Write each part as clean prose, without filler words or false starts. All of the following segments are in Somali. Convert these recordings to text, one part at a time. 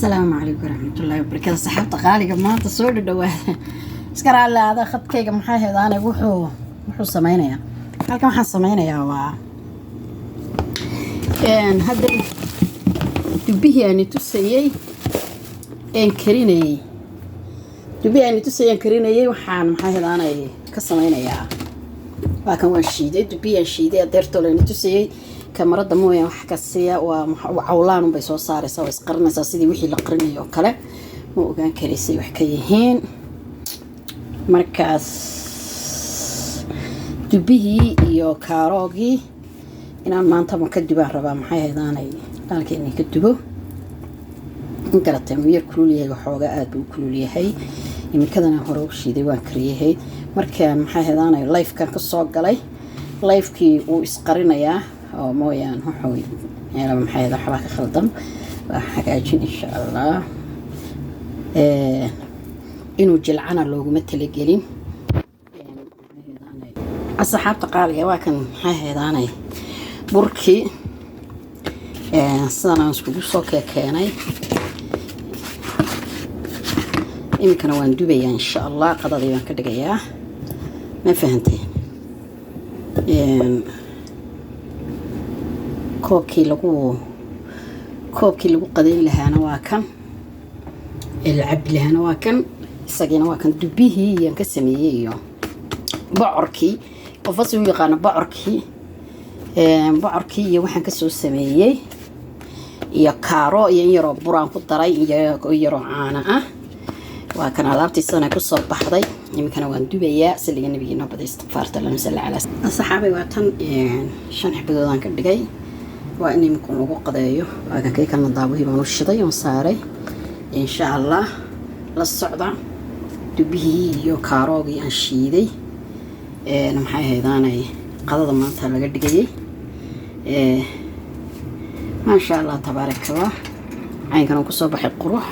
السلام عليكم ورحمة الله وبركاته. صحابتي qaaliga maanta soo dhawaada iska raalaada khadkayga maxaa heedaan wuxuu sameeynaya halkan waxaan sameeynayaa waa hadda dubihii aan tusayay karinayay waxaan maxaa heedaan ka sameynayaa waa kan waan shiiday dubihii aan shiiday adeertoo aan tusayay kamarada mooyaan wax ka siiya waa cawlaan bay soo saaraysaa way isqarnaysaa sidii wixii la qarinayo oo kale ma ogaan karaysay wax ka yihiin markaas dubihii iyo kaaroogii inaan maanta ma ka dubaan rabaa maxay heedaanay qaalkeeni ka dubo inkaratay miyir kulul yahay waxooga aad buu kulul yahay imikadana hore u shiiday waan kariyay markaan maxay heedaanay live-kan ka soo galay live-kii uu isqarinayaa oo mooyaan wuxuu yaala maxay heedaa waxba ka khaldan waa hagaajin insha Allah inuu jilcana looguma talagelin asxaabta qaaliga waa kan maxay heedaanay burkii sidaan aan iskugu soo keenay imikana waan dubayaa insha Allah qadadii waan ka dhigayaa ma fahanteen koobkii lagu qadayn lahaana waa kan العب لهنا واكن ساقينا واكن دبيه ينكسميه بعركي قفص يقانا بعركي waxaan ka soo sameeyay iyo kaaro iyo yaro buraan ku daray iyo yaro caana ah waa kan alaabtiisana ku soo baxday imikana waan dubayaa saliga nabiga baday istighfaarta la masal ala asxaabay waa tan shan xibadoodan ka dhigay waa in imikun lagu qadeeyo waa kan kay kana daabuhi baan u shiday oo saaray إن شاء الله للصعدة دبيه يو كاروغي أنشيدي نمحي هيداني قضى ضمانتها لقد جاي ما شاء الله تبارك الله عين كانوا كصوبح القروح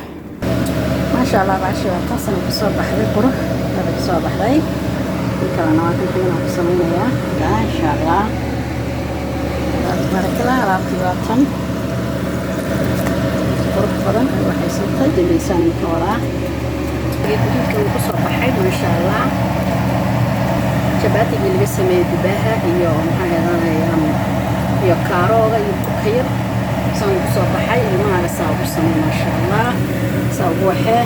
ما شاء الله بعشرة تصل كصوبح القروح هذا كصوبح ذي كمان واحد فينا كصوبين يا إن شاء الله تبارك الله رابطي وطن قرب بدن waxay soo tadeysaan kooraa geedka uu ku soo baxay ma sha Allah jabaatiga laga sameeyay dubaha iyo maxaa yaraanayaan iyo kaarooga iyo kayr soo ku soo baxay ilmaha saabu sameeyay ma sha Allah saabu waxee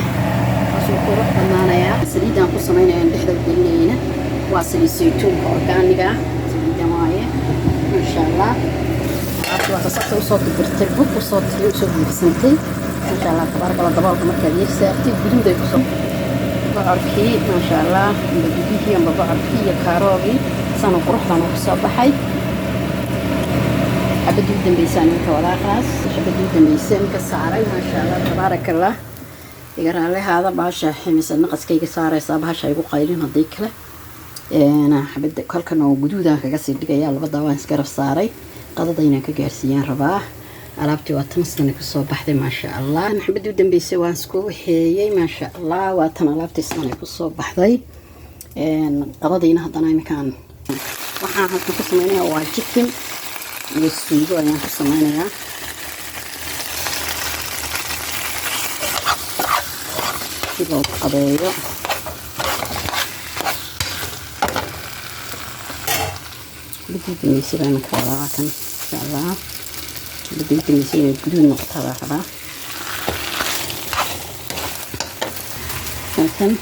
asoo qurux banaanaya saliidaan ku sameeyay dhexda gelinayna waa saliid saytuun organiga saliidda maaye ma sha Allah وتصحت وصوت برتبك وصوت بسنتي ما شاء الله تبارك الله دبالك مركز يسارتي بدون يكسب بعركي ما شاء الله بديكي يم بعركي يا كاروغي سنة قروح لنا الصباحي حبد جدا بيسان ولا خلاص حبد جدا بيسان كساري ما شاء الله تبارك الله يقرأ لي هذا باشا حمس النقص كي كساري صابها شيء قايلين هذيك له أنا حبد كل كانوا جدودا كجسد دقيقة البضا وانسكرف صاري قضينا كجارسيان رباه alaabtii waa tan sana ku soo baxday ma sha Allah maxbad u dambeysay waan isku waxeeyay ma sha Allah waa tan alaabtii sana ku soo baxday qadadiina hadana imikaan waxaan halka ku sameeyay waa chicken iyo suugo ayaan ku sameeyaa sidoo qadeeyo بدي نسيب أنا كذا كان إن شاء الله بدي نسيب بدون نقطة كذا لكن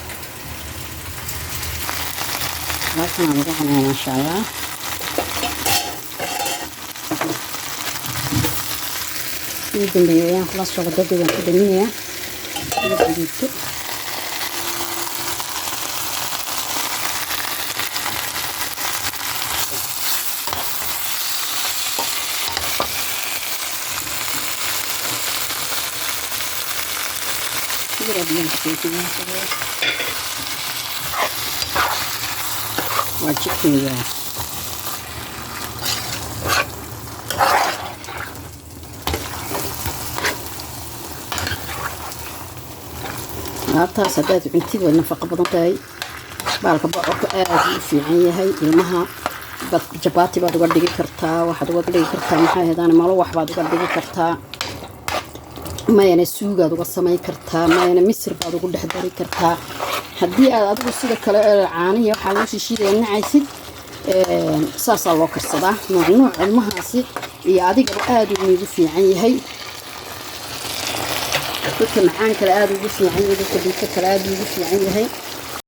نروح إن شاء الله يمكن بيوم خلاص شغل ده يوم كده مية بدي chicken ya هذا سداد بنتي والنفقة بدنتي بالك بعرف في عيها ilmaha jabaati baad uga dhigi kartaa waxaad uga dhigi kartaa maxay heedaan malo wax baad uga dhigi kartaa mayana suugaad uga samayn kartaa, mayana misir baad ugu dhex dari kartaa. haddii aad adigu sida kale caanihi waxaa loo shishiidaya nacaysid saasaa loo karsadaa. nooc ilmahaasi iyo adigaba aad uu ugu fiican yahay. dadka macaan kale aad ugu fiican yahay, dadka dhulka kale aad ugu fiican yahay.